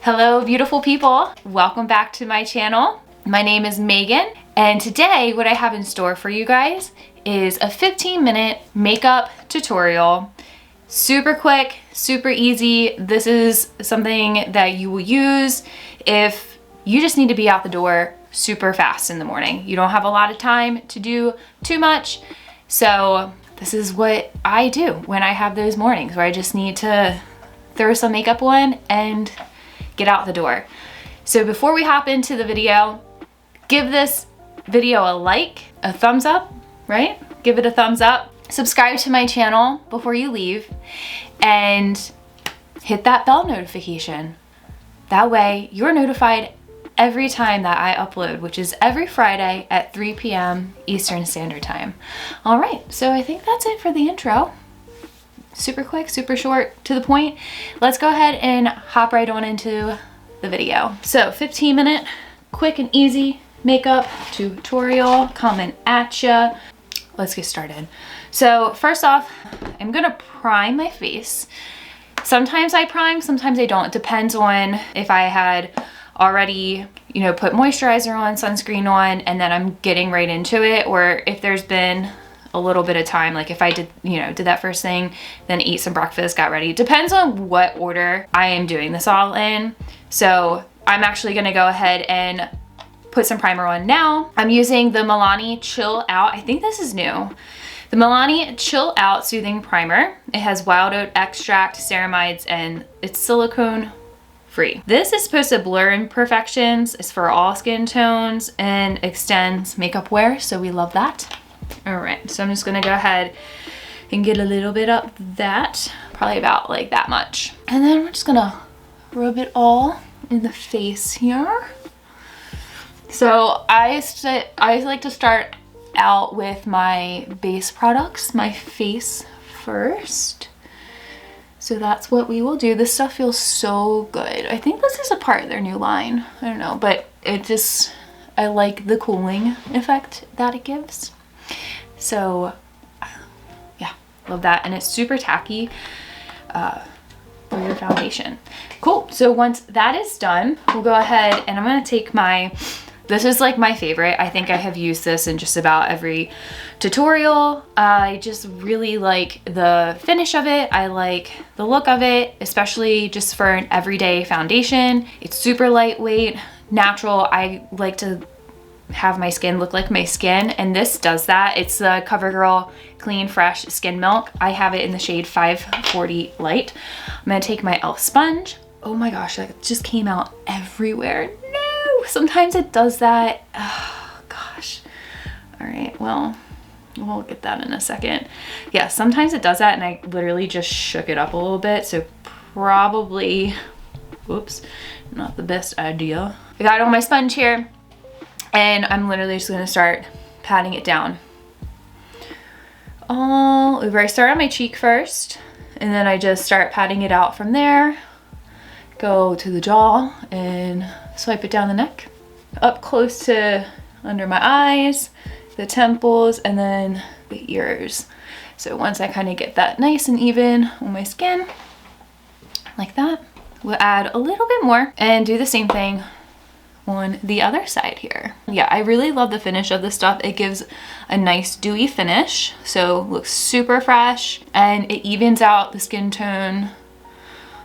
Hello, beautiful people. Welcome back to my channel. My name is Megan, and today what I have in store for you guys is a 15-minute makeup tutorial. Super quick, super easy. This is something that you will use if you just need to be out the door super fast in the morning. You don't have a lot of time to do too much. So this is what I do when I have those mornings where I just need to throw some makeup on and get out the door. So before we hop into the video, give this video a like, a thumbs up, right? Give it a thumbs up. Subscribe to my channel before you leave and hit that bell notification. That way you're notified every time that I upload, which is every Friday at 3 p.m. Eastern Standard Time. All right, so I think that's it for the intro. Super quick, super short, to the point. Let's go ahead and hop right on into the video. So 15-minute, quick and easy makeup tutorial coming at ya. Let's get started. So first off, I'm gonna prime my face. Sometimes I prime, sometimes I don't. It depends on if I had already, put moisturizer on, sunscreen on, and then I'm getting right into it, or if there's been a little bit of time, like if I did that first thing, then eat some breakfast, got ready. Depends on what order I am doing this all in. So I'm actually gonna go ahead and put some primer on now. I'm using the Milani Chill Out. I think this is new. The Milani Chill Out Soothing Primer. It has wild oat extract, ceramides, and it's silicone free. This is supposed to blur imperfections. It's for all skin tones and extends makeup wear, so we love that. All right, so I'm just gonna go ahead and get a little bit up that, probably about like that much. And then we're just gonna rub it all in the face here. So I like to start out with my base products, my face first. So that's what we will do. This stuff feels so good. I think this is a part of their new line. I don't know, but I like the cooling effect that it gives. So yeah, love that. And it's super tacky for your foundation. Cool, so once that is done, we'll go ahead and I'm gonna take this is like my favorite. I think I have used this in just about every tutorial. I just really like the finish of it. I like the look of it, especially just for an everyday foundation. It's super lightweight, natural. I like to have my skin look like my skin, and this does that. It's the CoverGirl Clean Fresh Skin Milk. I have it in the shade 540 Light. I'm gonna take my e.l.f. sponge. Oh my gosh, that just came out everywhere. No, sometimes it does that. Oh gosh. All right, well, we'll get that in a second. Yeah, sometimes it does that, and I literally just shook it up a little bit, so probably, whoops, not the best idea. I got it on my sponge here, and I'm literally just gonna start patting it down all over. I start on my cheek first, and then I just start patting it out from there. Go to the jaw and swipe it down the neck, up close to under my eyes, the temples, and then the ears. So once I kind of get that nice and even on my skin, like that, we'll add a little bit more and do the same thing on the other side here. Yeah, I really love the finish of this stuff. It gives a nice dewy finish, so looks super fresh, and it evens out the skin tone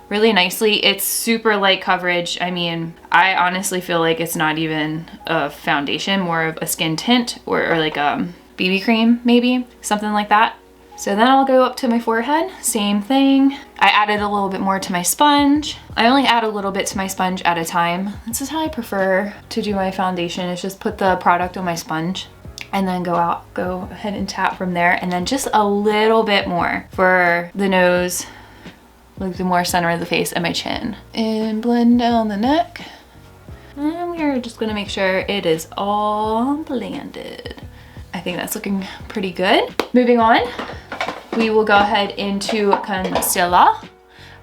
really nicely. It's super light coverage. I mean, I honestly feel like it's not even a foundation, more of a skin tint or like a BB cream, maybe, something like that. So then I'll go up to my forehead, same thing. I added a little bit more to my sponge. I only add a little bit to my sponge at a time. This is how I prefer to do my foundation, is just put the product on my sponge and then go ahead and tap from there, and then just a little bit more for the nose, like the more center of the face, and my chin. And blend down the neck. And we're just gonna make sure it is all blended. I think that's looking pretty good. Moving on, we will go ahead into concealer.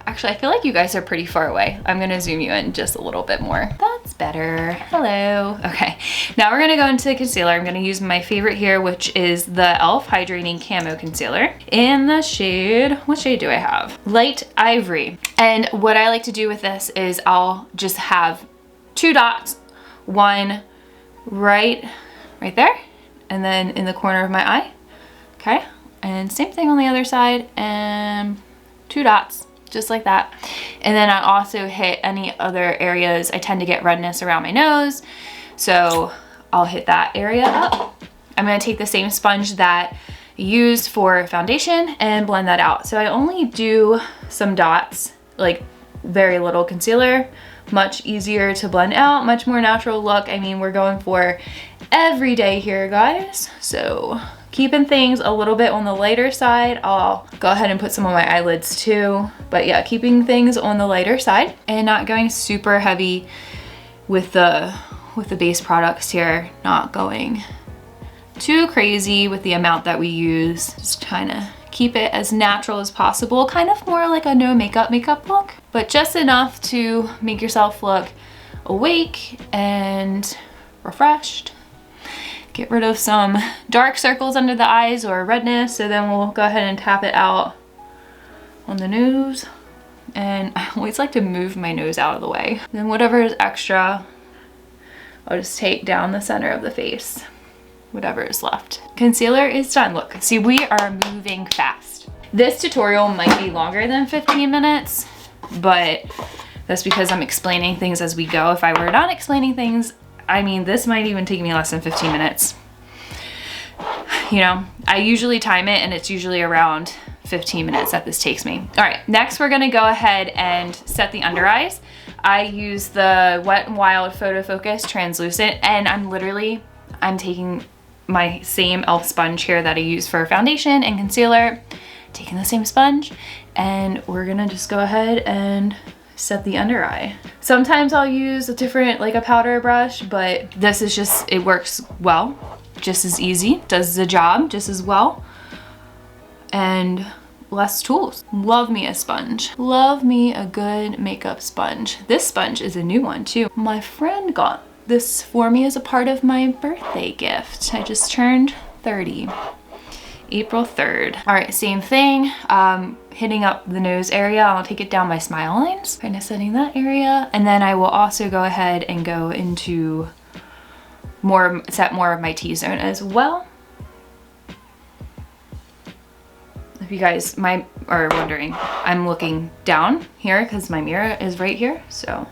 Actually, I feel like you guys are pretty far away. I'm gonna zoom you in just a little bit more. That's better. Hello. Okay, now we're gonna go into the concealer. I'm gonna use my favorite here, which is the e.l.f. Hydrating Camo Concealer in the shade, what shade do I have? Light Ivory. And what I like to do with this is I'll just have 2 dots, one right there, and then in the corner of my eye. Okay, and same thing on the other side, and 2 dots, just like that. And then I also hit any other areas. I tend to get redness around my nose, so I'll hit that area up. I'm gonna take the same sponge that I used for foundation and blend that out. So I only do some dots, like very little concealer, much easier to blend out, much more natural look. I mean, we're going for everyday here, guys. So keeping things a little bit on the lighter side. I'll go ahead and put some on my eyelids too. But yeah, keeping things on the lighter side and not going super heavy with the base products here. Not going too crazy with the amount that we use. Just trying to keep it as natural as possible. Kind of more like a no makeup look, but just enough to make yourself look awake and refreshed. Get rid of some dark circles under the eyes or redness, so then we'll go ahead and tap it out on the nose. And I always like to move my nose out of the way. Then whatever is extra, I'll just take down the center of the face, whatever is left. Concealer is done. Look, see, we are moving fast. This tutorial might be longer than 15 minutes, but that's because I'm explaining things as we go. If I were not explaining things, I mean, this might even take me less than 15 minutes. You know, I usually time it and it's usually around 15 minutes that this takes me. All right, next we're gonna go ahead and set the under eyes. I use the Wet n Wild Photo Focus Translucent, and I'm taking my same e.l.f. sponge here that I use for foundation and concealer, taking the same sponge, and we're gonna just go ahead and set the under eye. Sometimes I'll use a different, like a powder brush, but this is just, it works well, just as easy, does the job just as well, and less tools. Love me a sponge. Love me a good makeup sponge. This sponge is a new one too. My friend got this for me as a part of my birthday gift. I just turned 30. April 3rd. All right, same thing. Hitting up the nose area, I'll take it down my smile lines, kind of setting that area. And then I will also go ahead and go into set more of my T-zone as well. If you guys are wondering, I'm looking down here because my mirror is right here. So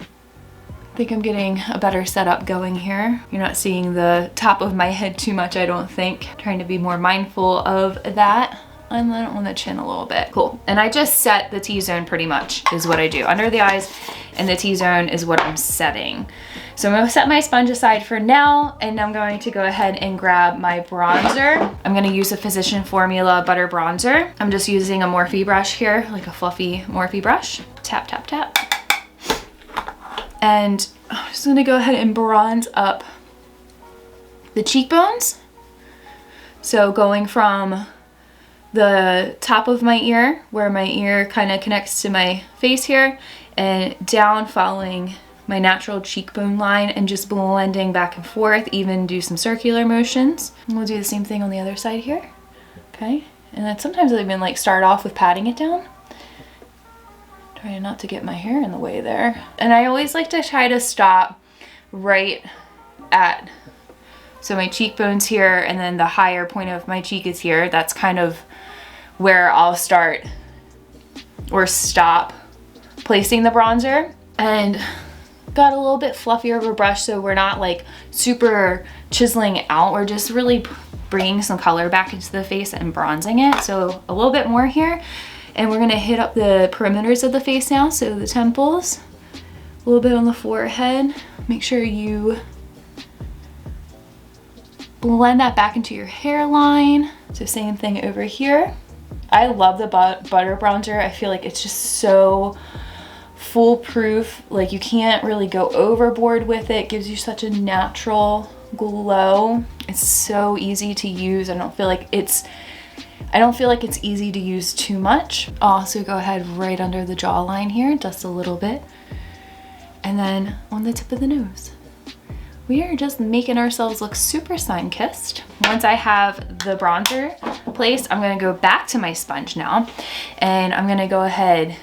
I think I'm getting a better setup going here. You're not seeing the top of my head too much, I don't think. Trying to be more mindful of that. And then on the chin a little bit. Cool. And I just set the T-zone pretty much is what I do. Under the eyes and the T-zone is what I'm setting. So I'm gonna set my sponge aside for now, and I'm going to go ahead and grab my bronzer. I'm gonna use a Physician Formula Butter Bronzer. I'm just using a Morphe brush here, like a fluffy Morphe brush. Tap, tap, tap. And I'm just gonna go ahead and bronze up the cheekbones. So going from the top of my ear, where my ear kind of connects to my face here, and down following my natural cheekbone line and just blending back and forth, even do some circular motions. And we'll do the same thing on the other side here. Okay, and then sometimes I'll even like start off with patting it down. Trying not to get my hair in the way there. And I always like to try to stop right at, so my cheekbone's here and then the higher point of my cheek is here. That's kind of where I'll start or stop placing the bronzer. And got a little bit fluffier of a brush, so we're not like super chiseling out. We're just really bringing some color back into the face and bronzing it. So a little bit more here. And we're gonna hit up the perimeters of the face now. So the temples, a little bit on the forehead. Make sure you blend that back into your hairline. So same thing over here. I love the butter bronzer. I feel like it's just so foolproof. Like you can't really go overboard with it. It gives you such a natural glow. It's so easy to use. I don't feel like I don't feel like it's easy to use too much. I'll also go ahead right under the jawline here, just a little bit. And then on the tip of the nose. We are just making ourselves look super sun-kissed. Once I have the bronzer placed, I'm gonna go back to my sponge now, and I'm gonna go ahead,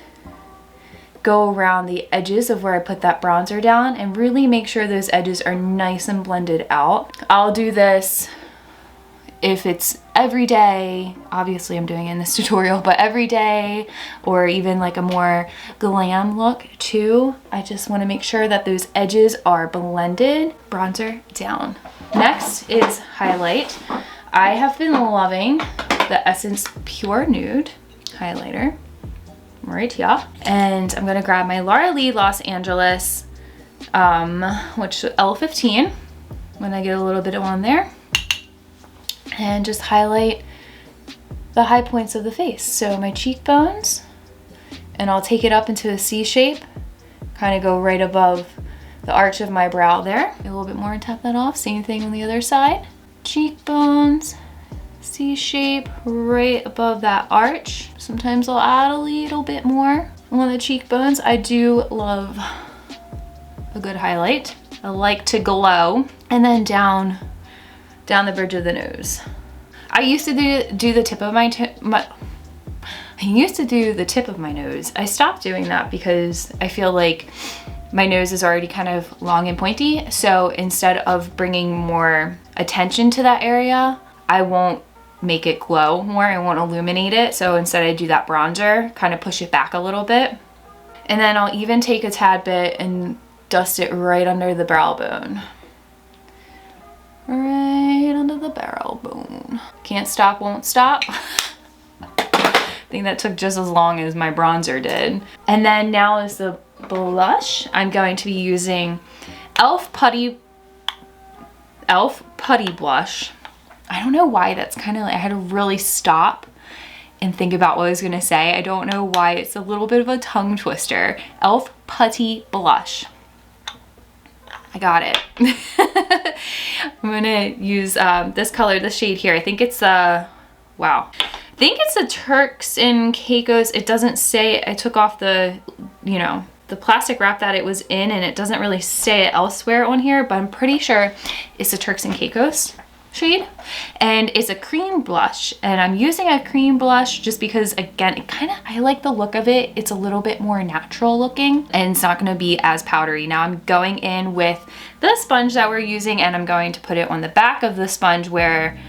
go around the edges of where I put that bronzer down and really make sure those edges are nice and blended out. I'll do this if it's every day, obviously I'm doing it in this tutorial, but every day, or even like a more glam look too. I just wanna make sure that those edges are blended. Bronzer down. Next is highlight. I have been loving the Essence Pure Nude highlighter right here. And I'm gonna grab my Laura Lee Los Angeles, which L15, when I get a little bit on there, and just highlight the high points of the face. So my cheekbones, and I'll take it up into a C shape, kind of go right above the arch of my brow there. A little bit more and tap that off. Same thing on the other side. Cheekbones, C shape, right above that arch. Sometimes I'll add a little bit more on the cheekbones. I do love a good highlight. I like to glow. And then down the bridge of the nose. I used to do the tip of my nose. I stopped doing that because I feel like my nose is already kind of long and pointy. So instead of bringing more attention to that area, I won't make it glow more. I won't illuminate it. So instead I do that bronzer, kind of push it back a little bit. And then I'll even take a tad bit and dust it right under the brow bone. Right under the barrel bone. Can't stop, won't stop. I think that took just as long as my bronzer did. And then now is the blush. I'm going to be using e.l.f. Putty Blush. I don't know why that's kind of like, I had to really stop and think about what I was gonna say. I don't know why, it's a little bit of a tongue twister. e.l.f. Putty Blush. I got it. I'm gonna use this color, this shade here. I think it's wow. I think it's a Turks and Caicos. It doesn't say, I took off the, you know, the plastic wrap that it was in, and it doesn't really say it elsewhere on here, but I'm pretty sure it's a Turks and Caicos shade. And it's a cream blush, and I'm using a cream blush just because, again, it kind of, I like the look of it. It's a little bit more natural looking, and it's not going to be as powdery. Now I'm going in with the sponge that we're using, and I'm going to put it on the back of the sponge where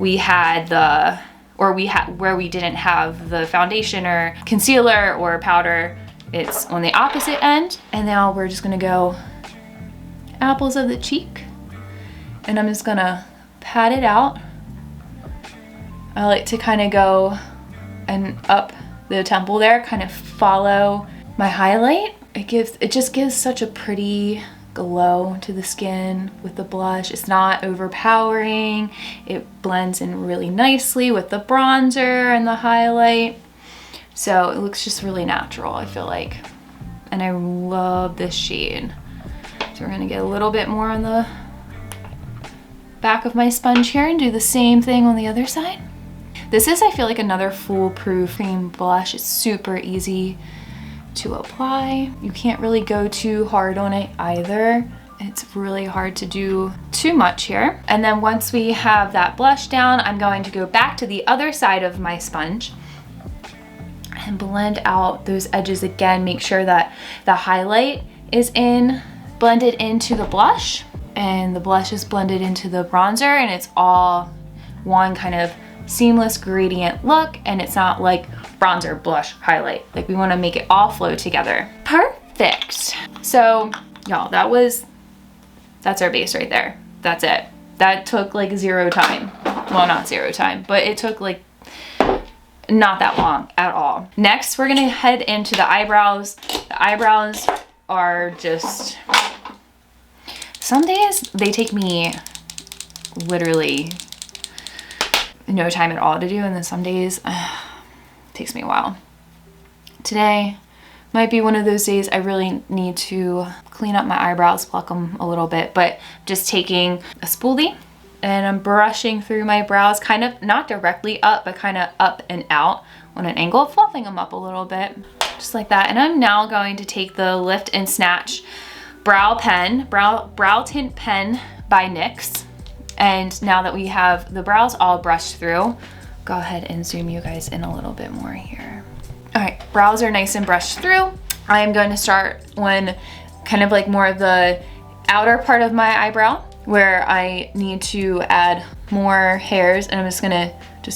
we had the, or where we didn't have the foundation or concealer or powder. It's on the opposite end. And now we're just gonna go apples of the cheek, and I'm just gonna pat it out. I like to kind of go and up the temple there, kind of follow my highlight. It just gives such a pretty glow to the skin with the blush. It's not overpowering. It blends in really nicely with the bronzer and the highlight. So it looks just really natural, I feel like. And I love this shade. So we're gonna get a little bit more on the back of my sponge here and do the same thing on the other side. This is, I feel like, another foolproof cream blush. It's super easy to apply. You can't really go too hard on it either. It's really hard to do too much here. And then once we have that blush down, I'm going to go back to the other side of my sponge and blend out those edges again. Make sure that the highlight is blended into the blush, and the blush is blended into the bronzer, and it's all one kind of seamless gradient look, and it's not like bronzer, blush, highlight. Like, we want to make it all flow together. Perfect. So y'all, that's our base right there. That's it. That took like 0 time. Well, not 0 time, but it took like not that long at all. Next, we're gonna head into the eyebrows. The eyebrows are just, some days they take me literally no time at all to do, and then some days it takes me a while. Today might be one of those days I really need to clean up my eyebrows, pluck them a little bit, but just taking a spoolie and I'm brushing through my brows, kind of not directly up, but kind of up and out on an angle, fluffing them up a little bit, just like that. And I'm now going to take the Lift and Snatch brow tint pen by NYX. And now that we have the brows all brushed through, go ahead and zoom you guys in a little bit more here. All right, brows are nice and brushed through. I am going to start on kind of like more of the outer part of my eyebrow where I need to add more hairs, and I'm just gonna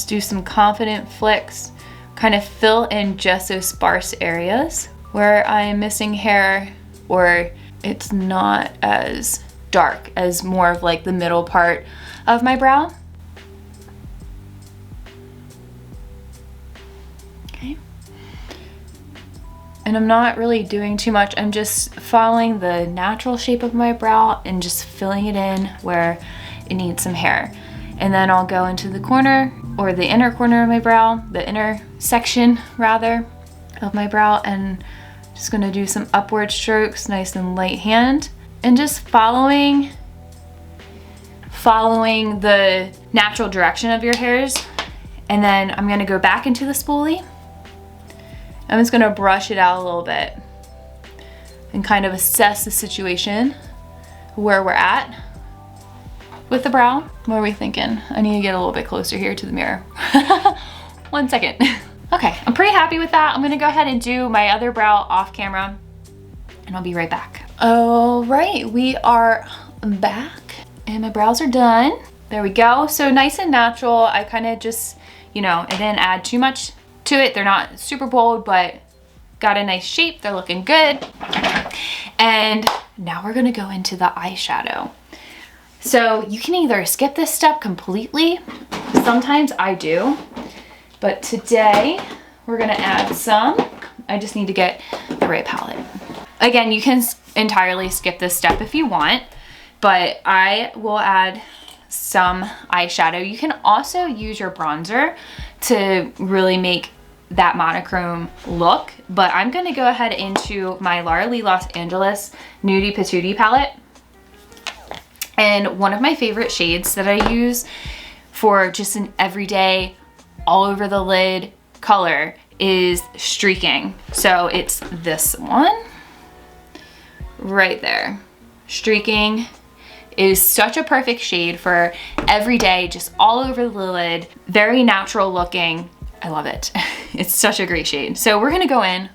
do some confident flicks, kind of fill in just those sparse areas where I'm missing hair or it's not as dark as more of like the middle part of my brow. Okay. And I'm not really doing too much. I'm just following the natural shape of my brow and just filling it in where it needs some hair. And then I'll go into the corner or the inner corner of my brow, the inner section rather of my brow, and just gonna do some upward strokes, nice and light hand, and just following the natural direction of your hairs. And then I'm gonna go back into the spoolie. I'm just gonna brush it out a little bit and kind of assess the situation, where we're at with the brow. What are we thinking? I need to get a little bit closer here to the mirror. 1 second. Okay, I'm pretty happy with that. I'm gonna go ahead and do my other brow off camera and I'll be right back. All right, we are back and my brows are done. There we go. So nice and natural. I kind of just, I didn't add too much to it. They're not super bold, but got a nice shape. They're looking good. And now we're gonna go into the eyeshadow. So you can either skip this step completely. Sometimes I do, but today we're gonna add some. I just need to get the right palette. Again, you can entirely skip this step if you want, but I will add some eyeshadow. You can also use your bronzer to really make that monochrome look, but I'm gonna go ahead into my Laura Lee Los Angeles Nudie Patootie palette. And one of my favorite shades that I use for just an everyday, all over the lid color is Streaking. So it's this one right there. Streaking is such a perfect shade for everyday, just all over the lid, very natural looking. I love it. It's such a great shade. So we're gonna go in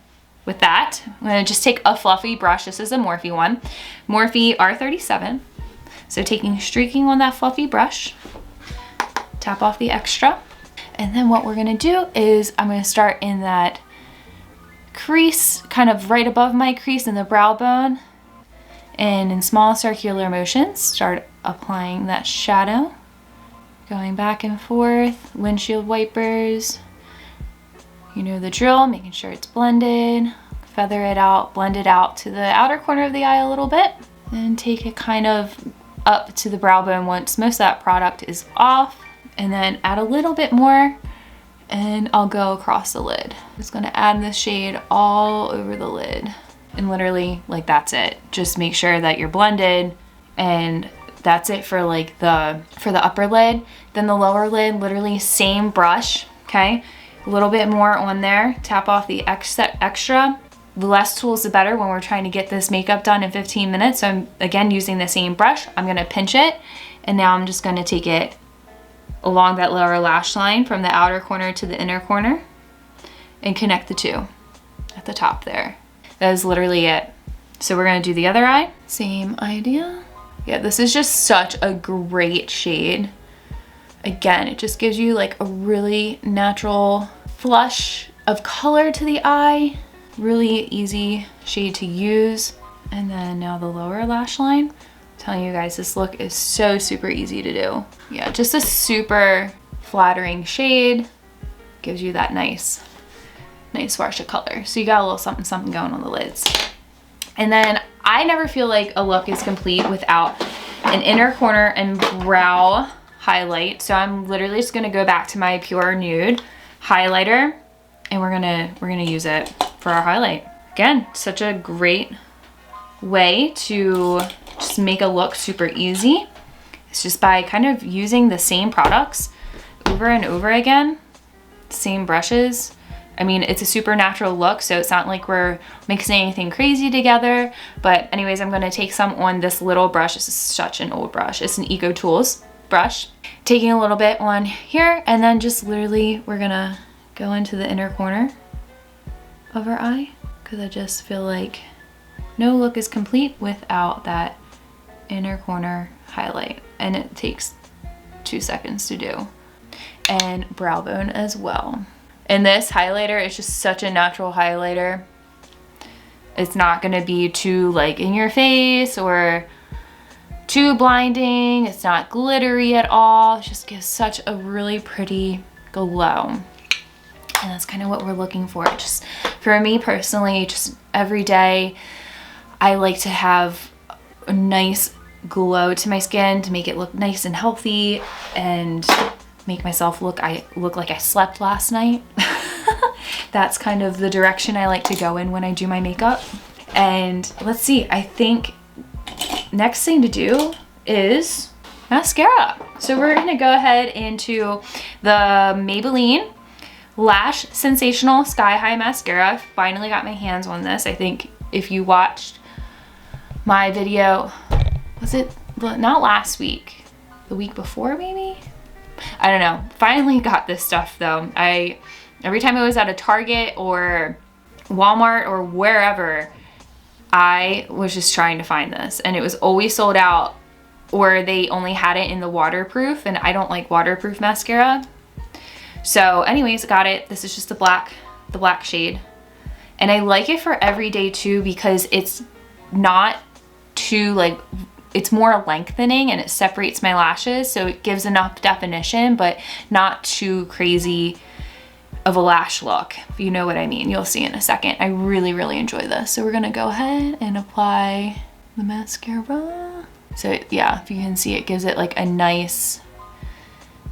with that. I'm gonna just take a fluffy brush. This is a Morphe one. Morphe R37. So taking Streaking on that fluffy brush, tap off the extra. And then what we're gonna do is I'm gonna start in that crease, kind of right above my crease in the brow bone. And in small circular motions, start applying that shadow. Going back and forth, windshield wipers. You know the drill, making sure it's blended. Feather it out, blend it out to the outer corner of the eye a little bit. And take it kind of up to the brow bone once most of that product is off. And then add a little bit more and I'll go across the lid. I'm just gonna add this shade all over the lid. And literally, like, that's it. Just make sure that you're blended, and that's it for like for the upper lid. Then the lower lid, literally same brush, okay? A little bit more on there, tap off the extra. The less tools, the better when we're trying to get this makeup done in 15 minutes. So I'm, again, using the same brush. I'm gonna pinch it, and now I'm just gonna take it along that lower lash line from the outer corner to the inner corner and connect the two at the top there. That is literally it. So we're gonna do the other eye. Same idea. Yeah, this is just such a great shade. Again, it just gives you like a really natural flush of color to the eye. Really easy shade to use. And then now the lower lash line. I'm telling you guys, this look is so super easy to do. Yeah, just a super flattering shade. Gives you that nice wash of color. So you got a little something something going on the lids. And then I never feel like a look is complete without an inner corner and brow highlight. So I'm literally just gonna go back to my Pure Nude highlighter, and we're gonna use it for our highlight. Again, such a great way to just make a look super easy It's just by kind of using the same products over and over again, same brushes. I mean, it's a super natural look, so it's not like we're mixing anything crazy together. But anyways, I'm gonna take some on this little brush. This is such an old brush. It's an Eco Tools brush. Taking a little bit on here, and then just literally we're gonna go into the inner corner of our eye, because I just feel like no look is complete without that inner corner highlight, and it takes 2 seconds to do. And brow bone as well. And this highlighter is just such a natural highlighter. It's not gonna be too like in your face or too blinding. It's not glittery at all. It just gives such a really pretty glow. And that's kind of what we're looking for. Just for me personally, just every day, I like to have a nice glow to my skin to make it look nice and healthy and make myself look like I slept last night. That's kind of the direction I like to go in when I do my makeup. And let's see, I think next thing to do is mascara. So we're gonna go ahead into the Maybelline Lash Sensational Sky High Mascara. Finally got my hands on this. I think if you watched my video, was it not last week, the week before maybe? I don't know. Finally got this stuff though. Every time I was at a Target or Walmart or wherever, I was just trying to find this, and it was always sold out, or they only had it in the waterproof, and I don't like waterproof mascara. So anyways, got it. This is just the black shade. And I like it for every day too, because it's not too like, it's more lengthening and it separates my lashes, so it gives enough definition but not too crazy of a lash look, if you know what I mean. You'll see in a second. I really enjoy this. So we're gonna go ahead and apply the mascara. So yeah, if you can see, it gives it like a nice,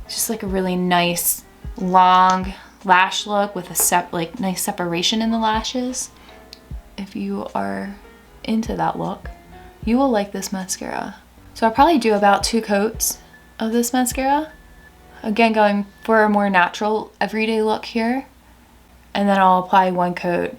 just like a really nice long lash look with a nice separation in the lashes. If you are into that look, you will like this mascara. So I'll probably do about 2 coats of this mascara. Again, going for a more natural everyday look here. And then I'll apply 1 coat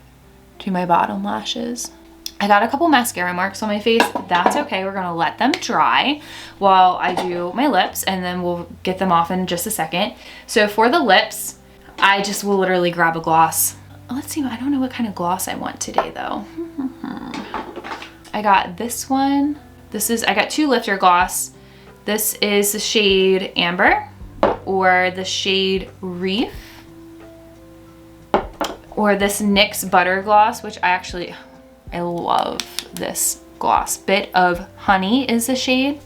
to my bottom lashes. I got a couple mascara marks on my face. That's okay. We're gonna let them dry while I do my lips, and then we'll get them off in just a second. So for the lips, I just will literally grab a gloss. Let's see, I don't know what kind of gloss I want today though. I got this one. I got 2 lifter gloss. This is the shade Amber, or the shade Reef, or this NYX Butter Gloss, which I love this gloss. Bit of Honey is the shade.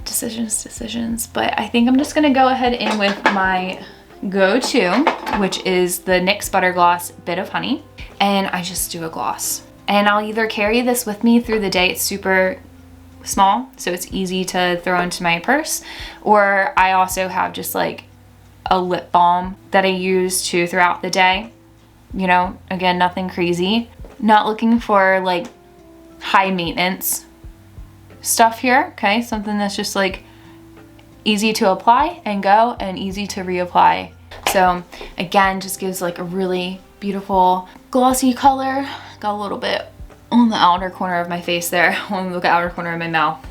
Decisions, but I think I'm just gonna go ahead in with my go-to, which is the NYX Butter Gloss Bit of Honey, and I just do a gloss. And I'll either carry this with me through the day. It's super small, so it's easy to throw into my purse, or I also have just like a lip balm that I use too throughout the day. You know, again, nothing crazy. Not looking for like high maintenance stuff here, okay? Something that's just like easy to apply and go, and easy to reapply. So again, just gives like a really beautiful glossy color. Got a little bit on the outer corner of my face there, on the outer corner of my mouth.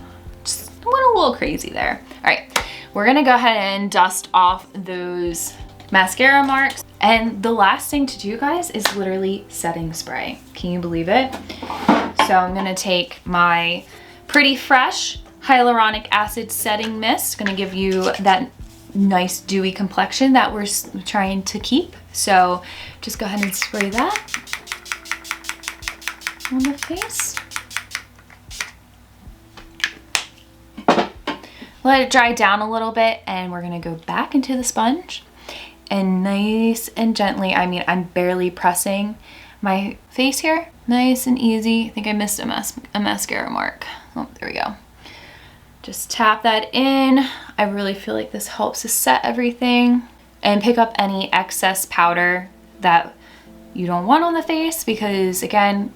Just went a little crazy there. All right, we're gonna go ahead and dust off those mascara marks. And the last thing to do, guys, is literally setting spray. Can you believe it? So I'm gonna take my Pretty Fresh Hyaluronic Acid Setting Mist. Gonna give you that nice dewy complexion that we're trying to keep. So just go ahead and spray that on the face. Let it dry down a little bit, and we're gonna go back into the sponge and nice and gently, I mean, I'm barely pressing my face here. Nice and easy. I think I missed a mascara mark. Oh, there we go. Just tap that in. I really feel like this helps to set everything and pick up any excess powder that you don't want on the face, because again,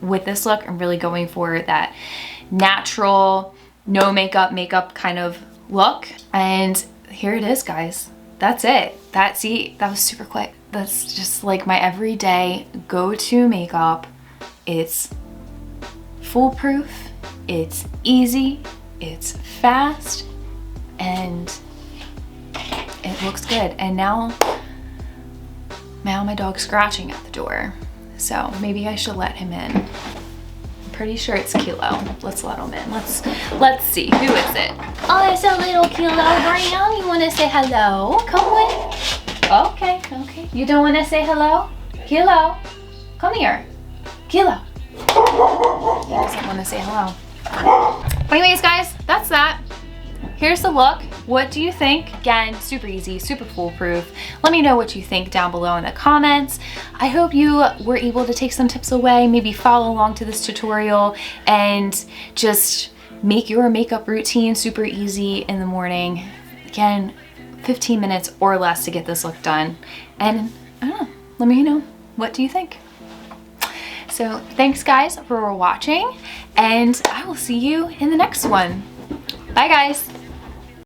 with this look, I'm really going for that natural, no makeup kind of look. And here it is, guys. That's it. That was super quick. That's just like my everyday go-to makeup. It's foolproof, it's easy, it's fast, and it looks good. And now my dog's scratching at the door, so maybe I should let him in. I'm pretty sure it's Kilo. Let's let him in. Let's see, who is it? Oh, it's a little Kilo Brown. You want to say hello? Come on. Okay. You don't want to say hello? Kilo, come here. Kilo. He doesn't want to say hello. But anyways, guys, that's that. Here's the look. What do you think? Again, super easy, super foolproof. Let me know what you think down below in the comments. I hope you were able to take some tips away, maybe follow along to this tutorial and just make your makeup routine super easy in the morning. Again, 15 minutes or less to get this look done. And I don't know, let me know, what do you think? So thanks guys for watching, and I will see you in the next one. Bye guys.